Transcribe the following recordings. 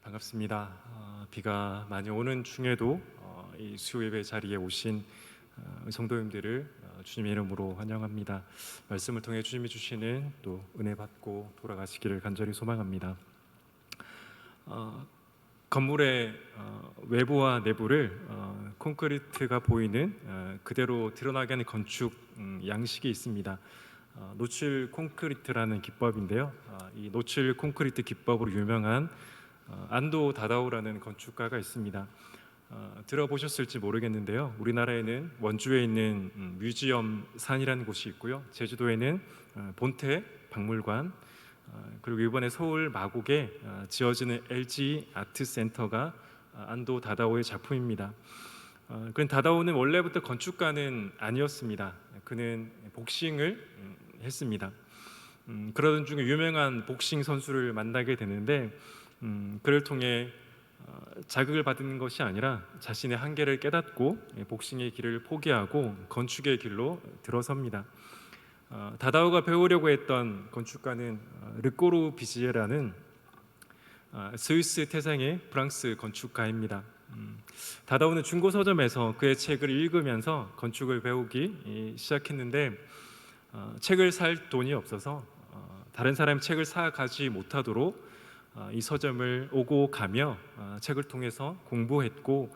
반갑습니다. 비가 많이 오는 중에도 이 수요 예배 자리에 오신 성도님들을 주님의 이름으로 환영합니다. 말씀을 통해 주님이 주시는 또 은혜 받고 돌아가시기를 간절히 소망합니다. 건물의 외부와 내부를 콘크리트가 보이는 그대로 드러나게 하는 건축 양식이 있습니다. 노출 콘크리트라는 기법인데요. 이 노출 콘크리트 기법으로 유명한 안도 다다오라는 건축가가 있습니다. 들어보셨을지 모르겠는데요. 우리나라에는 원주에 있는 뮤지엄 산이라는 곳이 있고요. 제주도에는 본태 박물관, 그리고 이번에 서울 마곡에 지어지는 LG 아트센터가 안도 다다오의 작품입니다. 그런 다다오는 원래부터 건축가는 아니었습니다. 그는 복싱을 했습니다. 그러던 중에 유명한 복싱 선수를 만나게 되는데 그를 통해 자극을 받는 것이 아니라 자신의 한계를 깨닫고 복싱의 길을 포기하고 건축의 길로 들어섭니다. 다다오가 배우려고 했던 건축가는 르꼬르 비지에라는 스위스 태생의 프랑스 건축가입니다. 다다오는 중고 서점에서 그의 책을 읽으면서 건축을 배우기 시작했는데 책을 살 돈이 없어서 다른 사람의 책을 사 가지 못하도록 이 서점을 오고 가며 책을 통해서 공부했고,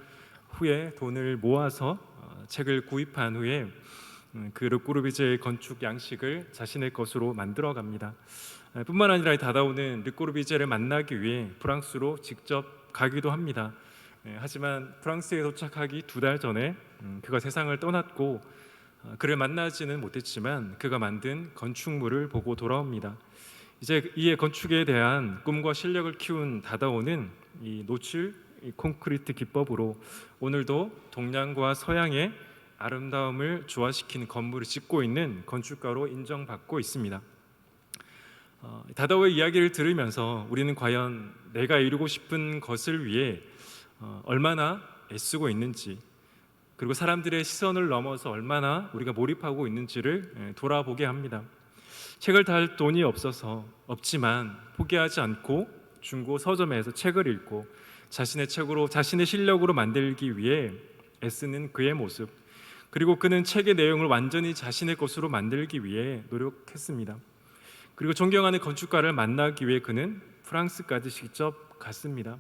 후에 돈을 모아서 책을 구입한 후에 그 르꼬르비제의 건축 양식을 자신의 것으로 만들어 갑니다. 뿐만 아니라 다다오는 르꼬르비제를 만나기 위해 프랑스로 직접 가기도 합니다. 하지만 프랑스에 도착하기 2달 전에 그가 세상을 떠났고, 그를 만나지는 못했지만 그가 만든 건축물을 보고 돌아옵니다. 이제 이에 건축에 대한 꿈과 실력을 키운 다다오는 이 노출 콘크리트 기법으로 오늘도 동양과 서양의 아름다움을 조화시키는 건물을 짓고 있는 건축가로 인정받고 있습니다. 다다오의 이야기를 들으면서 우리는 과연 내가 이루고 싶은 것을 위해 얼마나 애쓰고 있는지, 그리고 사람들의 시선을 넘어서 얼마나 우리가 몰입하고 있는지를 돌아보게 합니다. 책을 달 돈이 없지만 포기하지 않고 중고 서점에서 책을 읽고 자신의 책으로, 자신의 실력으로 만들기 위해 애쓰는 그의 모습, 그리고 그는 책의 내용을 완전히 자신의 것으로 만들기 위해 노력했습니다. 그리고 존경하는 건축가를 만나기 위해 그는 프랑스까지 직접 갔습니다.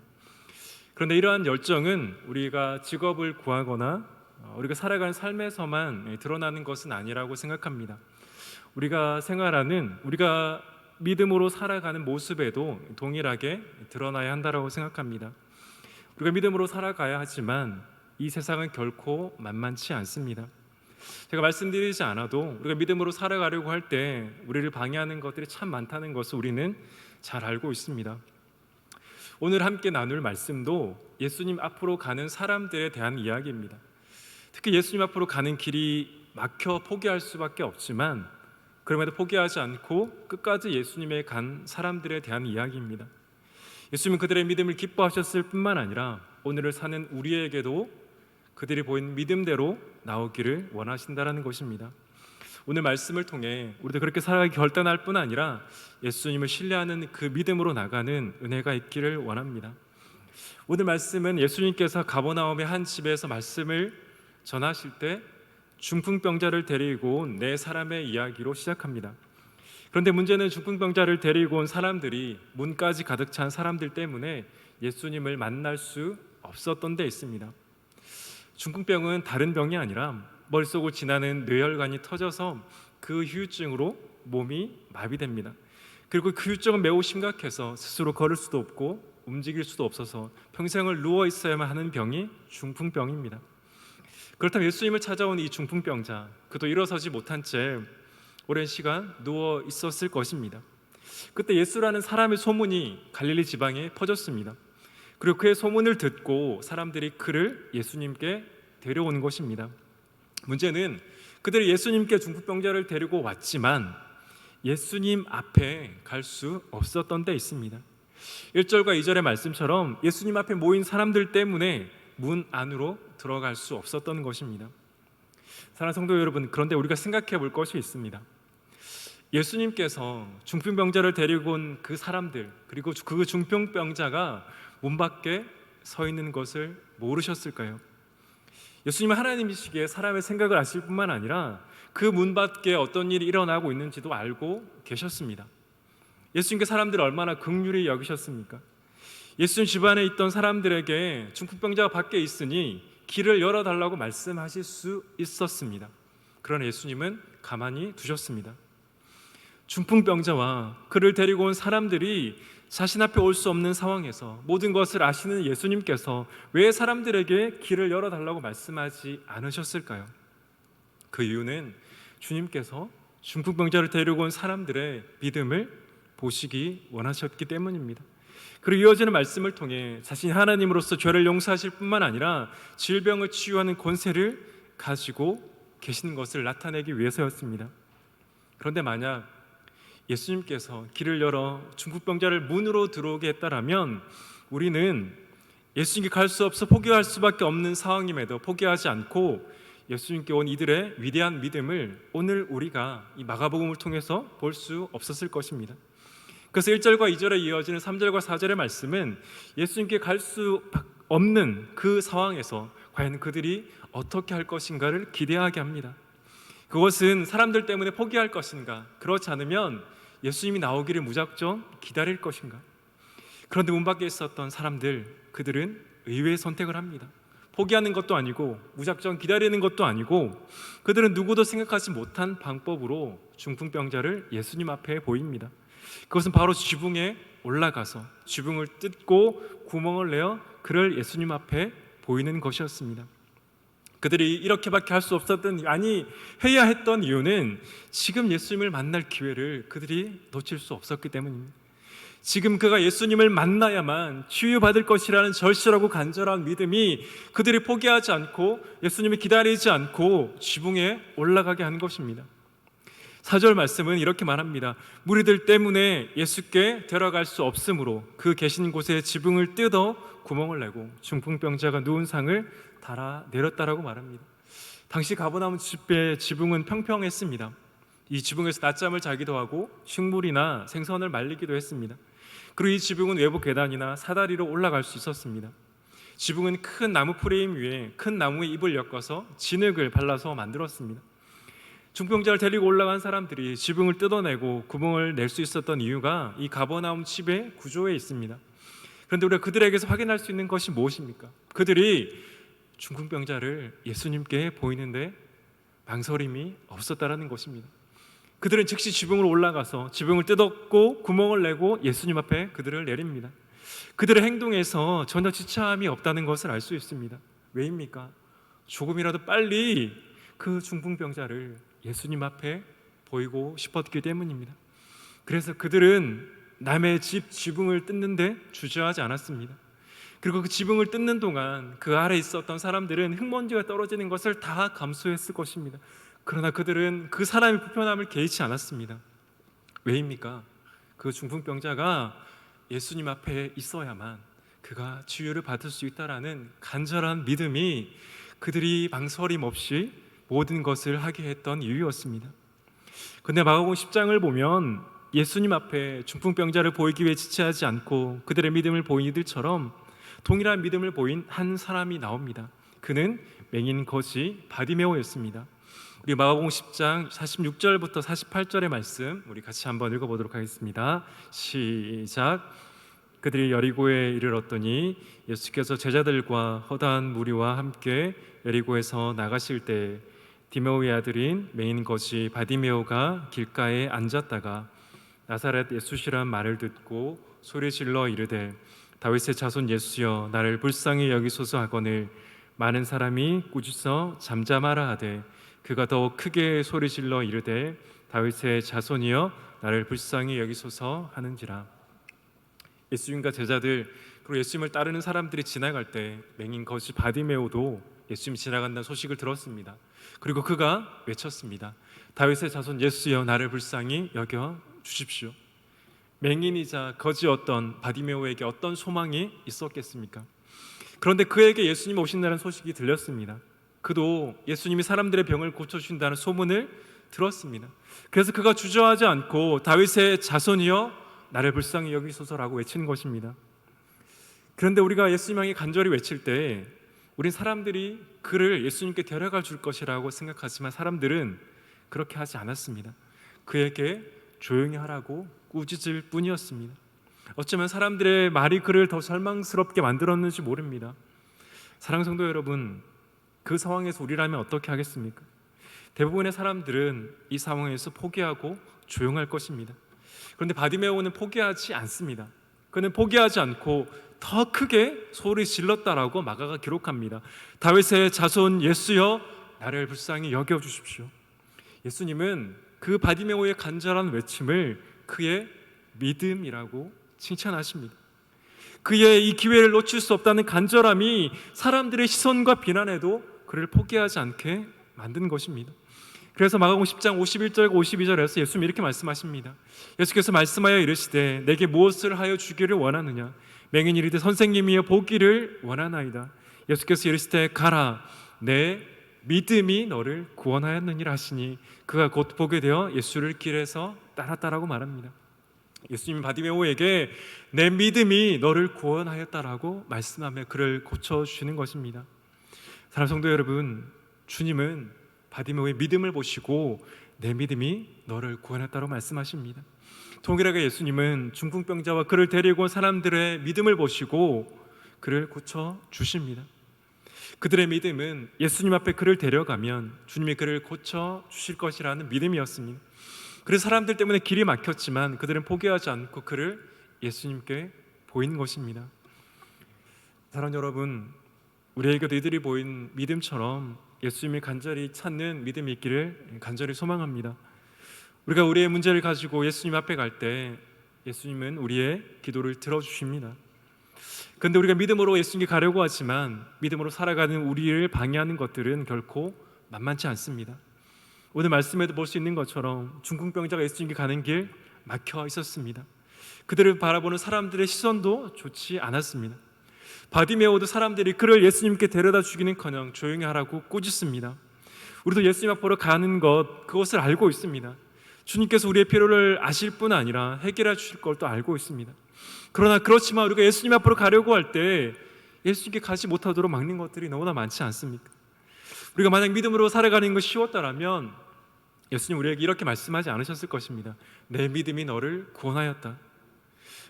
그런데 이러한 열정은 우리가 직업을 구하거나 우리가 살아가는 삶에서만 드러나는 것은 아니라고 생각합니다. 우리가 믿음으로 살아가는 모습에도 동일하게 드러나야 한다고 생각합니다. 우리가 믿음으로 살아가야 하지만 이 세상은 결코 만만치 않습니다. 제가 말씀드리지 않아도 우리가 믿음으로 살아가려고 할 때 우리를 방해하는 것들이 참 많다는 것을 우리는 잘 알고 있습니다. 오늘 함께 나눌 말씀도 예수님 앞으로 가는 사람들에 대한 이야기입니다. 특히 예수님 앞으로 가는 길이 막혀 포기할 수밖에 없지만 그럼에도 포기하지 않고 끝까지 예수님에 간 사람들에 대한 이야기입니다. 예수님은 그들의 믿음을 기뻐하셨을 뿐만 아니라 오늘을 사는 우리에게도 그들이 보인 믿음대로 나오기를 원하신다는 것입니다. 오늘 말씀을 통해 우리도 그렇게 살아가기 결단할 뿐 아니라 예수님을 신뢰하는 그 믿음으로 나가는 은혜가 있기를 원합니다. 오늘 말씀은 예수님께서 가버나움의 한 집에서 말씀을 전하실 때 중풍병자를 데리고 온 네 사람의 이야기로 시작합니다. 그런데 문제는 중풍병자를 데리고 온 사람들이 문까지 가득 찬 사람들 때문에 예수님을 만날 수 없었던 데 있습니다. 중풍병은 다른 병이 아니라 머릿속을 지나는 뇌혈관이 터져서 그 후유증으로 몸이 마비됩니다. 그리고 그 후유증은 매우 심각해서 스스로 걸을 수도 없고 움직일 수도 없어서 평생을 누워 있어야만 하는 병이 중풍병입니다. 그렇다면 예수님을 찾아온 이 중풍병자, 그도 일어서지 못한 채 오랜 시간 누워 있었을 것입니다. 그때 예수라는 사람의 소문이 갈릴리 지방에 퍼졌습니다. 그리고 그의 소문을 듣고 사람들이 그를 예수님께 데려온 것입니다. 문제는 그들이 예수님께 중풍병자를 데리고 왔지만 예수님 앞에 갈 수 없었던 데 있습니다. 1절과 2절의 말씀처럼 예수님 앞에 모인 사람들 때문에 문 안으로 들어갈 수 없었던 것입니다. 사랑하는 성도 여러분, 그런데 우리가 생각해 볼 것이 있습니다. 예수님께서 중풍병자를 데리고 온 그 사람들, 그리고 그 중풍병자가 문 밖에 서 있는 것을 모르셨을까요? 예수님은 하나님이시기에 사람의 생각을 아실 뿐만 아니라 그 문 밖에 어떤 일이 일어나고 있는지도 알고 계셨습니다. 예수님께 사람들을 얼마나 긍휼히 여기셨습니까? 예수님 집안에 있던 사람들에게 중풍병자가 밖에 있으니 길을 열어달라고 말씀하실 수 있었습니다. 그러나 예수님은 가만히 두셨습니다. 중풍병자와 그를 데리고 온 사람들이 자신 앞에 올 수 없는 상황에서 모든 것을 아시는 예수님께서 왜 사람들에게 길을 열어달라고 말씀하지 않으셨을까요? 그 이유는 주님께서 중풍병자를 데리고 온 사람들의 믿음을 보시기 원하셨기 때문입니다. 그리고 이어지는 말씀을 통해 자신이 하나님으로서 죄를 용서하실 뿐만 아니라 질병을 치유하는 권세를 가지고 계시는 것을 나타내기 위해서였습니다. 그런데 만약 예수님께서 길을 열어 중풍병자를 문으로 들어오게 했다라면 우리는 예수님께 갈 수 없어 포기할 수밖에 없는 상황임에도 포기하지 않고 예수님께 온 이들의 위대한 믿음을 오늘 우리가 이 마가복음을 통해서 볼 수 없었을 것입니다. 그래서 1절과 2절에 이어지는 3절과 4절의 말씀은 예수님께 갈 수 없는 그 상황에서 과연 그들이 어떻게 할 것인가를 기대하게 합니다. 그것은 사람들 때문에 포기할 것인가, 그렇지 않으면 예수님이 나오기를 무작정 기다릴 것인가. 그런데 문 밖에 있었던 사람들, 그들은 의외의 선택을 합니다. 포기하는 것도 아니고 무작정 기다리는 것도 아니고 그들은 누구도 생각하지 못한 방법으로 중풍병자를 예수님 앞에 보입니다. 그것은 바로 지붕에 올라가서 지붕을 뜯고 구멍을 내어 그를 예수님 앞에 보이는 것이었습니다. 그들이 이렇게밖에 할 수 없었던, 아니 해야 했던 이유는 지금 예수님을 만날 기회를 그들이 놓칠 수 없었기 때문입니다. 지금 그가 예수님을 만나야만 치유받을 것이라는 절실하고 간절한 믿음이 그들이 포기하지 않고 예수님을 기다리지 않고 지붕에 올라가게 한 것입니다. 4절 말씀은 이렇게 말합니다. 무리들 때문에 예수께 데려갈 수 없으므로 그 계신 곳에 지붕을 뜯어 구멍을 내고 중풍병자가 누운 상을 달아 내렸다라고 말합니다. 당시 가버나움 집의 지붕은 평평했습니다. 이 지붕에서 낮잠을 자기도 하고 식물이나 생선을 말리기도 했습니다. 그리고 이 지붕은 외부 계단이나 사다리로 올라갈 수 있었습니다. 지붕은 큰 나무 프레임 위에 큰 나무의 잎을 엮어서 진흙을 발라서 만들었습니다. 중풍병자를 데리고 올라간 사람들이 지붕을 뜯어내고 구멍을 낼 수 있었던 이유가 이 가버나움 집의 구조에 있습니다. 그런데 우리가 그들에게서 확인할 수 있는 것이 무엇입니까? 그들이 중풍병자를 예수님께 보이는데 망설임이 없었다라는 것입니다. 그들은 즉시 지붕으로 올라가서 지붕을 뜯었고 구멍을 내고 예수님 앞에 그들을 내립니다. 그들의 행동에서 전혀 지체함이 없다는 것을 알 수 있습니다. 왜입니까? 조금이라도 빨리 그 중풍병자를 예수님 앞에 보이고 싶었기 때문입니다. 그래서 그들은 남의 집 지붕을 뜯는데 주저하지 않았습니다. 그리고 그 지붕을 뜯는 동안 그 아래 있었던 사람들은 흙먼지가 떨어지는 것을 다 감수했을 것입니다. 그러나 그들은 그 사람의 불편함을 개의치 않았습니다. 왜입니까? 그 중풍병자가 예수님 앞에 있어야만 그가 치유를 받을 수 있다라는 간절한 믿음이 그들이 망설임 없이 모든 것을 하게 했던 이유였습니다. 그런데 마가복음 10장을 보면 예수님 앞에 중풍병자를 보이기 위해 지체하지 않고 그들의 믿음을 보인 이들처럼 동일한 믿음을 보인 한 사람이 나옵니다. 그는 맹인 거지 바디메오였습니다. 우리 마가복음 10장 46절부터 48절의 말씀 우리 같이 한번 읽어보도록 하겠습니다. 시작. 그들이 여리고에 이르렀더니 예수께서 제자들과 허다한 무리와 함께 여리고에서 나가실 때 디메오의 아들인 맹인 거지 바디메오가 길가에 앉았다가 나사렛 예수시란 말을 듣고 소리질러 이르되 다윗의 자손 예수여 나를 불쌍히 여기소서 하거늘 많은 사람이 꾸짖어 잠잠하라 하되 그가 더욱 크게 소리질러 이르되 다윗의 자손이여 나를 불쌍히 여기소서 하는지라. 예수님과 제자들 그리고 예수님을 따르는 사람들이 지나갈 때 맹인 거지 바디메오도 예수님이 지나간다는 소식을 들었습니다. 그리고 그가 외쳤습니다. 다윗의 자손 예수여 나를 불쌍히 여겨 주십시오. 맹인이자 거지였던 바디메오에게 어떤 소망이 있었겠습니까? 그런데 그에게 예수님이 오신다는 소식이 들렸습니다. 그도 예수님이 사람들의 병을 고쳐주신다는 소문을 들었습니다. 그래서 그가 주저하지 않고 다윗의 자손이여 나를 불쌍히 여기소서라고 외치는 것입니다. 그런데 우리가 예수님 향해 간절히 외칠 때 우린 사람들이 그를 예수님께 데려가 줄 것이라고 생각하지만 사람들은 그렇게 하지 않았습니다. 그에게 조용히 하라고 꾸짖을 뿐이었습니다. 어쩌면 사람들의 말이 그를 더 절망스럽게 만들었는지 모릅니다. 사랑하는 성도 여러분, 그 상황에서 우리라면 어떻게 하겠습니까? 대부분의 사람들은 이 상황에서 포기하고 조용할 것입니다. 그런데 바디메오는 포기하지 않습니다. 그는 포기하지 않고 더 크게 소리 질렀다라고 마가가 기록합니다. 다윗의 자손 예수여 나를 불쌍히 여겨 주십시오. 예수님은 그 바디메오의 간절한 외침을 그의 믿음이라고 칭찬하십니다. 그의 이 기회를 놓칠 수 없다는 간절함이 사람들의 시선과 비난에도 그를 포기하지 않게 만든 것입니다. 그래서 마가복음 10장 51절과 52절에서 예수님이 이렇게 말씀하십니다. 예수께서 말씀하여 이르시되 내게 무엇을 하여 주기를 원하느냐? 맹인이 이르되 선생님이여 보기를 원하나이다. 예수께서 이르시되 가라 내 믿음이 너를 구원하였느니라 하시니 그가 곧 보게 되어 예수를 길에서 따랐다라고 말합니다. 예수님은 바디메오에게 내 믿음이 너를 구원하였다라고 말씀하며 그를 고쳐주시는 것입니다. 사랑하는 성도 여러분, 주님은 바디메오의 믿음을 보시고 내 믿음이 너를 구원했다고 말씀하십니다. 동일하게 예수님은 중풍병자와 그를 데리고 온 사람들의 믿음을 보시고 그를 고쳐주십니다. 그들의 믿음은 예수님 앞에 그를 데려가면 주님이 그를 고쳐주실 것이라는 믿음이었습니다. 그래서 사람들 때문에 길이 막혔지만 그들은 포기하지 않고 그를 예수님께 보인 것입니다. 사랑하는 여러분, 우리에게도 이들이 보인 믿음처럼 예수님을 간절히 찾는 믿음이 있기를 간절히 소망합니다. 우리가 우리의 문제를 가지고 예수님 앞에 갈 때 예수님은 우리의 기도를 들어주십니다. 그런데 우리가 믿음으로 예수님께 가려고 하지만 믿음으로 살아가는 우리를 방해하는 것들은 결코 만만치 않습니다. 오늘 말씀에도 볼 수 있는 것처럼 중풍병자가 예수님께 가는 길 막혀 있었습니다. 그들을 바라보는 사람들의 시선도 좋지 않았습니다. 바디메오도 사람들이 그를 예수님께 데려다 주기는커녕 조용히 하라고 꾸짖습니다. 우리도 예수님 앞으로 가는 그것을 알고 있습니다. 주님께서 우리의 필요를 아실 뿐 아니라 해결해 주실 걸 또 알고 있습니다. 그러나 그렇지만 우리가 예수님 앞으로 가려고 할 때 예수님께 가지 못하도록 막는 것들이 너무나 많지 않습니까? 우리가 만약 믿음으로 살아가는 것이 쉬웠다면 예수님 우리에게 이렇게 말씀하지 않으셨을 것입니다. 내 믿음이 너를 구원하였다.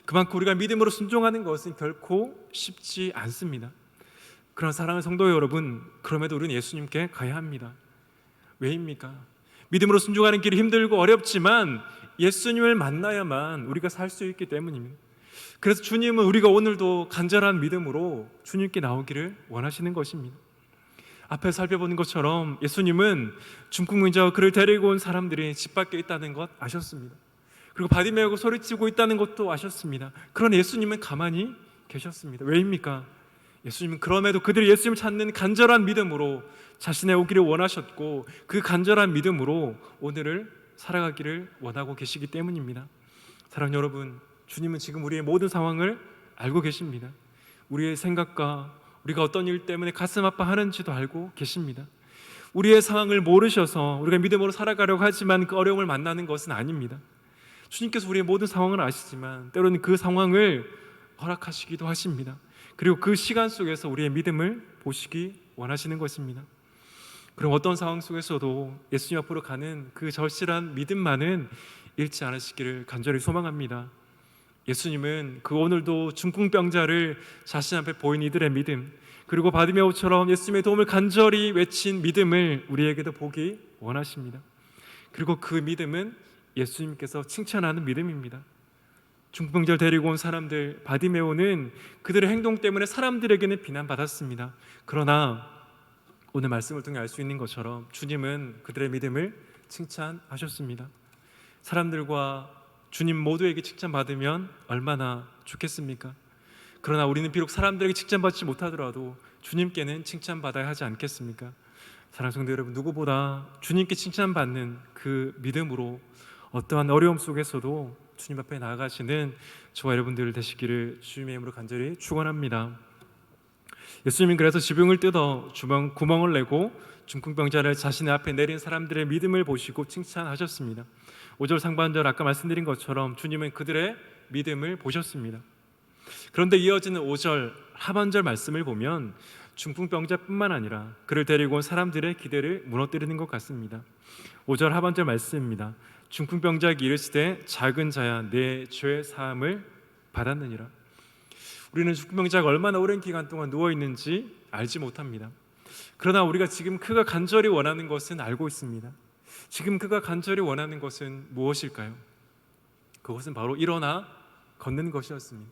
그만큼 우리가 믿음으로 순종하는 것은 결코 쉽지 않습니다. 그런 사랑하는 성도 여러분, 그럼에도 우리는 예수님께 가야 합니다. 왜입니까? 믿음으로 순종하는 길이 힘들고 어렵지만 예수님을 만나야만 우리가 살 수 있기 때문입니다. 그래서 주님은 우리가 오늘도 간절한 믿음으로 주님께 나오기를 원하시는 것입니다. 앞에 살펴보는 것처럼 예수님은 중풍병자와 그를 데리고 온 사람들이 집 밖에 있다는 것 아셨습니다. 그리고 바디메오가 소리치고 있다는 것도 아셨습니다. 그러나 예수님은 가만히 계셨습니다. 왜입니까? 예수님은 그럼에도 그들이 예수님을 찾는 간절한 믿음으로 자신의 오기를 원하셨고 그 간절한 믿음으로 오늘을 살아가기를 원하고 계시기 때문입니다. 사랑하는 여러분, 주님은 지금 우리의 모든 상황을 알고 계십니다. 우리의 생각과 우리가 어떤 일 때문에 가슴 아파하는지도 알고 계십니다. 우리의 상황을 모르셔서 우리가 믿음으로 살아가려고 하지만 그 어려움을 만나는 것은 아닙니다. 주님께서 우리의 모든 상황을 아시지만 때로는 그 상황을 허락하시기도 하십니다. 그리고 그 시간 속에서 우리의 믿음을 보시기 원하시는 것입니다. 그럼 어떤 상황 속에서도 예수님 앞으로 가는 그 절실한 믿음만은 잃지 않으시기를 간절히 소망합니다. 예수님은 그 오늘도 중풍병자를 자신 앞에 보인 이들의 믿음, 그리고 바디메오처럼 예수님의 도움을 간절히 외친 믿음을 우리에게도 보기 원하십니다. 그리고 그 믿음은 예수님께서 칭찬하는 믿음입니다. 중풍병자를 데리고 온 사람들, 바디메오는 그들의 행동 때문에 사람들에게는 비난받았습니다. 그러나 오늘 말씀을 통해 알 수 있는 것처럼 주님은 그들의 믿음을 칭찬하셨습니다. 사람들과 주님 모두에게 칭찬받으면 얼마나 좋겠습니까? 그러나 우리는 비록 사람들에게 칭찬받지 못하더라도 주님께는 칭찬받아야 하지 않겠습니까? 사랑하는 성도 여러분, 누구보다 주님께 칭찬받는 그 믿음으로 어떠한 어려움 속에서도 주님 앞에 나아가시는 저와 여러분들 되시기를 주님의 이름으로 간절히 축원합니다. 예수님은 그래서 지붕을 뜯어 구멍을 내고 중풍병자를 자신의 앞에 내린 사람들의 믿음을 보시고 칭찬하셨습니다. 5절 상반절 아까 말씀드린 것처럼 주님은 그들의 믿음을 보셨습니다. 그런데 이어지는 5절 하반절 말씀을 보면 중풍병자뿐만 아니라 그를 데리고 온 사람들의 기대를 무너뜨리는 것 같습니다. 5절 하반절 말씀입니다. 중풍병자에게 이르시되 작은 자야 내 죄 사함을 받았느니라. 우리는 중풍병자가 얼마나 오랜 기간 동안 누워 있는지 알지 못합니다. 그러나 우리가 지금 그가 간절히 원하는 것은 알고 있습니다. 지금 그가 간절히 원하는 것은 무엇일까요? 그것은 바로 일어나 걷는 것이었습니다.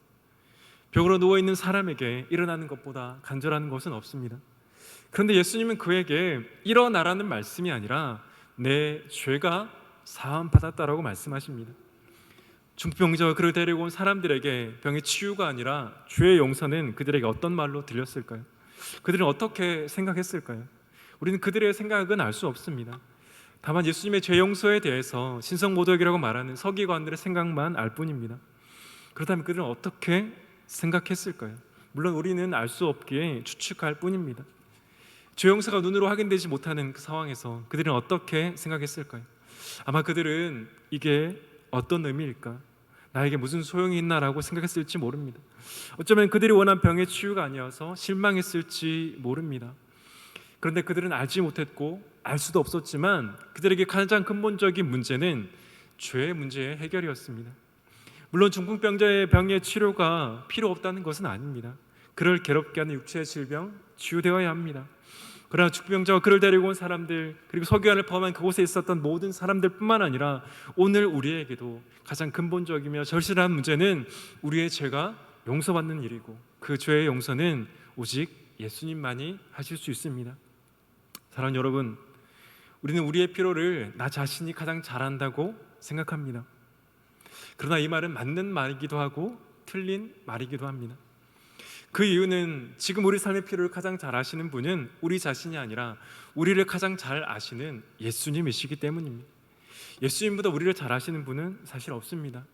병으로 누워있는 사람에게 일어나는 것보다 간절한 것은 없습니다. 그런데 예수님은 그에게 일어나라는 말씀이 아니라 내 죄가 사함받았다라고 말씀하십니다. 중풍병자가 그를 데리고 온 사람들에게 병의 치유가 아니라 죄의 용서는 그들에게 어떤 말로 들렸을까요? 그들은 어떻게 생각했을까요? 우리는 그들의 생각은 알 수 없습니다. 다만 예수님의 죄 용서에 대해서 신성모독이라고 말하는 서기관들의 생각만 알 뿐입니다. 그렇다면 그들은 어떻게 생각했을까요? 물론 우리는 알 수 없기에 추측할 뿐입니다. 죄 용서가 눈으로 확인되지 못하는 그 상황에서 그들은 어떻게 생각했을까요? 아마 그들은 이게 어떤 의미일까? 나에게 무슨 소용이 있나라고 생각했을지 모릅니다. 어쩌면 그들이 원한 병의 치유가 아니어서 실망했을지 모릅니다. 그런데 그들은 알지 못했고 알 수도 없었지만 그들에게 가장 근본적인 문제는 죄의 문제의 해결이었습니다. 물론 중풍병자의 병의 치료가 필요 없다는 것은 아닙니다. 그를 괴롭게 하는 육체의 질병 치유되어야 합니다. 그러나 중풍병자와 그를 데리고 온 사람들, 그리고 서기관을 포함한 그곳에 있었던 모든 사람들뿐만 아니라 오늘 우리에게도 가장 근본적이며 절실한 문제는 우리의 죄가 용서받는 일이고 그 죄의 용서는 오직 예수님만이 하실 수 있습니다. 사랑하는 여러분, 우리는 우리의 필요를 나 자신이 가장 잘한다고 생각합니다. 그러나 이 말은 맞는 말이기도 하고 틀린 말이기도 합니다. 그 이유는 지금 우리 삶의 필요를 가장 잘 아시는 분은 우리 자신이 아니라 우리를 가장 잘 아시는 예수님이시기 때문입니다. 예수님보다 우리를 잘 아시는 분은 사실 없습니다.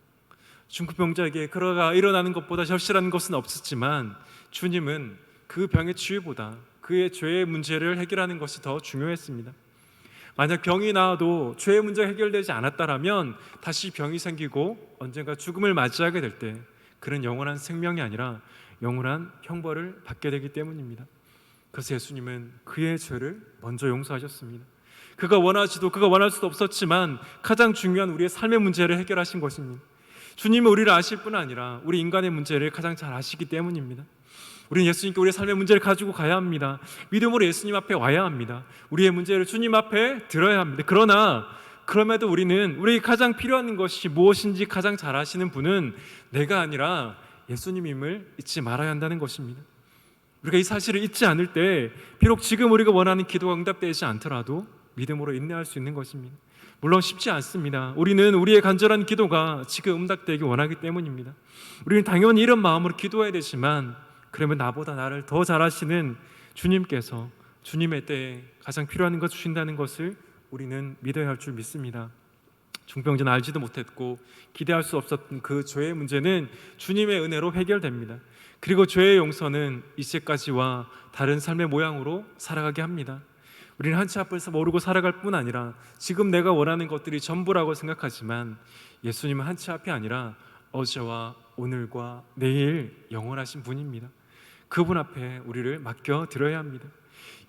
중풍병자에게 그가 일어나는 것보다 절실한 것은 없었지만 주님은 그 병의 치유보다 그의 죄의 문제를 해결하는 것이 더 중요했습니다. 만약 병이 나아도 죄의 문제가 해결되지 않았다면 다시 병이 생기고 언젠가 죽음을 맞이하게 될 때 그는 영원한 생명이 아니라 영원한 형벌을 받게 되기 때문입니다. 그래서 예수님은 그의 죄를 먼저 용서하셨습니다. 그가 원하지도 그가 원할 수도 없었지만 가장 중요한 우리의 삶의 문제를 해결하신 것입니다. 주님은 우리를 아실 뿐 아니라 우리 인간의 문제를 가장 잘 아시기 때문입니다. 우리는 예수님께 우리의 삶의 문제를 가지고 가야 합니다. 믿음으로 예수님 앞에 와야 합니다. 우리의 문제를 주님 앞에 들어야 합니다. 그럼에도 우리는 우리에게 가장 필요한 것이 무엇인지 가장 잘 아시는 분은 내가 아니라 예수님임을 잊지 말아야 한다는 것입니다. 우리가 이 사실을 잊지 않을 때 비록 지금 우리가 원하는 기도가 응답되지 않더라도 믿음으로 인내할 수 있는 것입니다. 물론 쉽지 않습니다. 우리는 우리의 간절한 기도가 지금 응답되기 원하기 때문입니다. 우리는 당연히 이런 마음으로 기도해야 되지만 그러면 나보다 나를 더 잘 아시는 주님께서 주님의 때에 가장 필요한 것 주신다는 것을 우리는 믿어야 할 줄 믿습니다. 중풍병자는 알지도 못했고 기대할 수 없었던 그 죄의 문제는 주님의 은혜로 해결됩니다. 그리고 죄의 용서는 이제까지와 다른 삶의 모양으로 살아가게 합니다. 우리는 한치 앞에서 모르고 살아갈 뿐 아니라 지금 내가 원하는 것들이 전부라고 생각하지만 예수님은 한치 앞이 아니라 어제와 오늘과 내일 영원하신 분입니다. 그분 앞에 우리를 맡겨 드려야 합니다.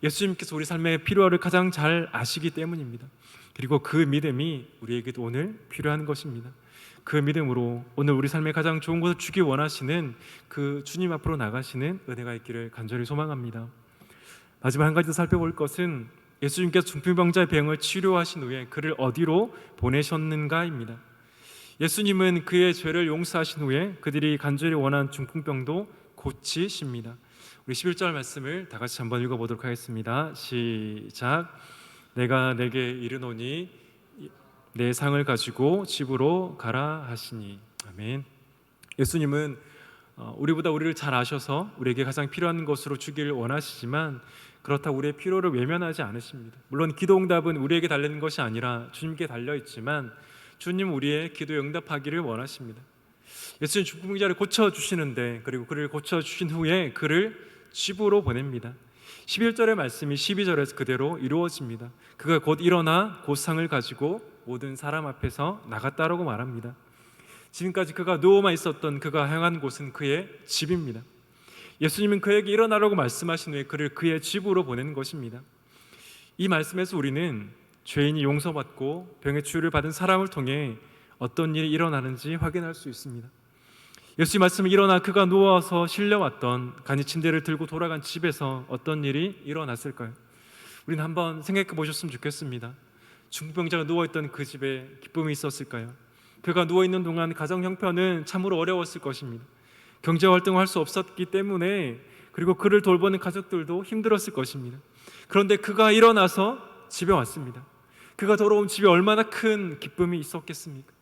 예수님께서 우리 삶의 필요를 가장 잘 아시기 때문입니다. 그리고 그 믿음이 우리에게도 오늘 필요한 것입니다. 그 믿음으로 오늘 우리 삶에 가장 좋은 것을 주기 원하시는 그 주님 앞으로 나가시는 은혜가 있기를 간절히 소망합니다. 마지막 한 가지 더 살펴볼 것은 예수님께서 중풍병자의 병을 치료하신 후에 그를 어디로 보내셨는가입니다. 예수님은 그의 죄를 용서하신 후에 그들이 간절히 원한 중풍병도 고치십니다. 우리 11절 말씀을 다 같이 한번 읽어보도록 하겠습니다. 시작. 내가 내게 이르노니 내 상을 가지고 집으로 가라 하시니. 아멘. 예수님은 우리보다 우리를 잘 아셔서 우리에게 가장 필요한 것으로 주기를 원하시지만 그렇다고 우리의 필요를 외면하지 않으십니다. 물론 기도 응답은 우리에게 달리는 것이 아니라 주님께 달려있지만 주님 우리의 기도에 응답하기를 원하십니다. 예수님 중풍병자를 고쳐주시는데 그리고 그를 고쳐주신 후에 그를 집으로 보냅니다. 11절의 말씀이 12절에서 그대로 이루어집니다. 그가 곧 일어나 곧 상을 가지고 모든 사람 앞에서 나갔다라고 말합니다. 지금까지 그가 누워만 있었던 그가 향한 곳은 그의 집입니다. 예수님은 그에게 일어나라고 말씀하신 후에 그를 그의 집으로 보내는 것입니다. 이 말씀에서 우리는 죄인이 용서받고 병의 치유를 받은 사람을 통해 어떤 일이 일어나는지 확인할 수 있습니다. 예수님 말씀은 일어나 그가 누워서 실려왔던 간이 침대를 들고 돌아간 집에서 어떤 일이 일어났을까요? 우리는 한번 생각해 보셨으면 좋겠습니다. 중풍병자가 누워있던 그 집에 기쁨이 있었을까요? 그가 누워있는 동안 가정 형편은 참으로 어려웠을 것입니다. 경제활동을 할 수 없었기 때문에, 그리고 그를 돌보는 가족들도 힘들었을 것입니다. 그런데 그가 일어나서 집에 왔습니다. 그가 돌아온 집에 얼마나 큰 기쁨이 있었겠습니까?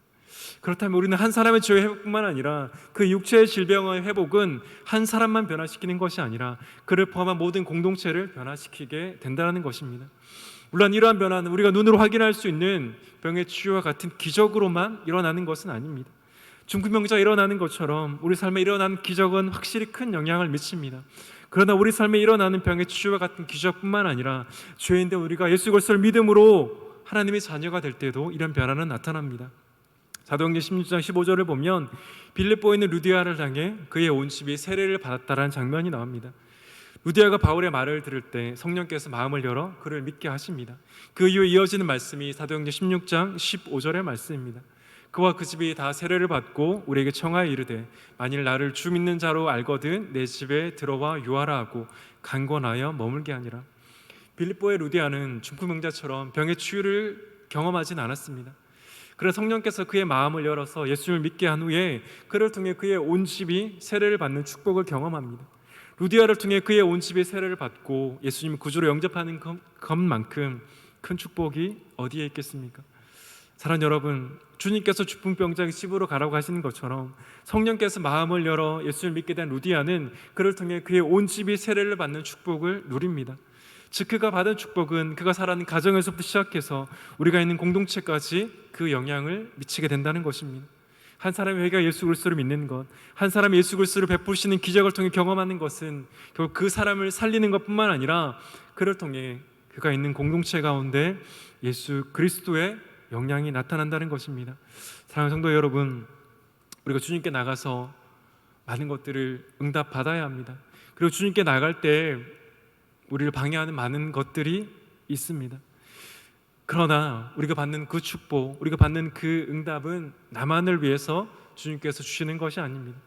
그렇다면 우리는 한 사람의 죄의 회복뿐만 아니라 그 육체의 질병의 회복은 한 사람만 변화시키는 것이 아니라 그를 포함한 모든 공동체를 변화시키게 된다는 것입니다. 물론 이러한 변화는 우리가 눈으로 확인할 수 있는 병의 치유와 같은 기적으로만 일어나는 것은 아닙니다. 중풍병자가 일어나는 것처럼 우리 삶에 일어나는 기적은 확실히 큰 영향을 미칩니다. 그러나 우리 삶에 일어나는 병의 치유와 같은 기적뿐만 아니라 죄인된 우리가 예수 그리스도를 믿음으로 하나님의 자녀가 될 때도 이런 변화는 나타납니다. 사도행전 16장 15절을 보면 빌립보에 있는 루디아를 향해 그의 온 집이 세례를 받았다라는 장면이 나옵니다. 루디아가 바울의 말을 들을 때 성령께서 마음을 열어 그를 믿게 하십니다. 그 이후에 이어지는 말씀이 사도행전 16장 15절의 말씀입니다. 그와 그 집이 다 세례를 받고 우리에게 청하여 이르되 만일 나를 주 믿는 자로 알거든 내 집에 들어와 유하라 하고 간권하여 머물게 하니라. 빌립보의 루디아는 중풍병자처럼 병의 치유를 경험하진 않았습니다. 그러나 성령께서 그의 마음을 열어서 예수님을 믿게 한 후에 그를 통해 그의 온 집이 세례를 받는 축복을 경험합니다. 루디아를 통해 그의 온 집이 세례를 받고 예수님을 구주로 영접하는 것만큼 큰 축복이 어디에 있겠습니까? 사랑하는 여러분, 주님께서 중풍병자의 집으로 가라고 하시는 것처럼 성령께서 마음을 열어 예수를 믿게 된 루디아는 그를 통해 그의 온 집이 세례를 받는 축복을 누립니다. 즉 그가 받은 축복은 그가 살아가는 가정에서부터 시작해서 우리가 있는 공동체까지 그 영향을 미치게 된다는 것입니다. 한 사람이 회개가 예수 그리스도를 믿는 것, 한 사람이 예수 그리스도를 베푸시는 기적을 통해 경험하는 것은 결국 그 사람을 살리는 것뿐만 아니라 그를 통해 그가 있는 공동체 가운데 예수 그리스도의 영향이 나타난다는 것입니다. 사랑하는 성도 여러분, 우리가 주님께 나가서 많은 것들을 응답받아야 합니다. 그리고 주님께 나갈 때 우리를 방해하는 많은 것들이 있습니다. 그러나 우리가 받는 그 축복, 우리가 받는 그 응답은 나만을 위해서 주님께서 주시는 것이 아닙니다.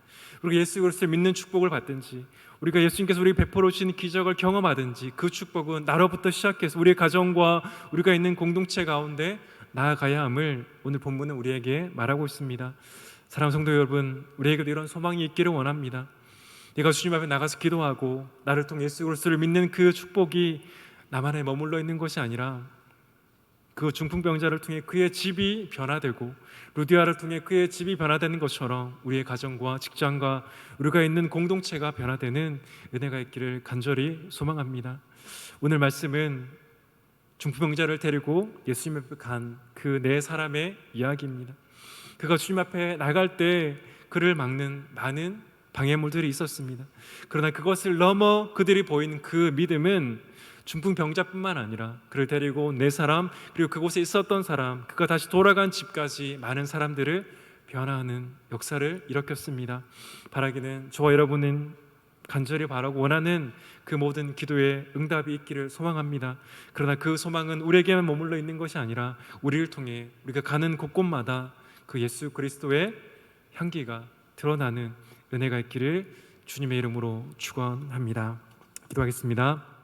우리가 예수 그리스도를 믿는 축복을 받든지, 우리가 예수님께서 우리에게 베풀어 주시는 기적을 경험하든지, 그 축복은 나로부터 시작해서 우리의 가정과 우리가 있는 공동체 가운데 나아가야 함을 오늘 본문은 우리에게 말하고 있습니다. 사랑하는 성도 여러분, 우리에게도 이런 소망이 있기를 원합니다. 내가 주님 앞에 나가서 기도하고 나를 통해 예수 그리스도를 믿는 그 축복이 나만에 머물러 있는 것이 아니라 그 중풍병자를 통해 그의 집이 변화되고 루디아를 통해 그의 집이 변화되는 것처럼 우리의 가정과 직장과 우리가 있는 공동체가 변화되는 은혜가 있기를 간절히 소망합니다. 오늘 말씀은 중풍병자를 데리고 예수님 앞에 간 그 네 사람의 이야기입니다. 그가 주님 앞에 나갈 때 그를 막는 많은 방해물들이 있었습니다. 그러나 그것을 넘어 그들이 보이는 그 믿음은 중풍병자뿐만 아니라 그를 데리고 온 네 사람, 그리고 그곳에 있었던 사람, 그가 다시 돌아간 집까지 많은 사람들을 변화하는 역사를 일으켰습니다. 바라기는 저와 여러분은 간절히 바라고 원하는 그 모든 기도에 응답이 있기를 소망합니다. 그러나 그 소망은 우리에게만 머물러 있는 것이 아니라 우리를 통해 우리가 가는 곳곳마다 그 예수 그리스도의 향기가 드러나는 은혜가 있기를 주님의 이름으로 축원합니다. 기도하겠습니다.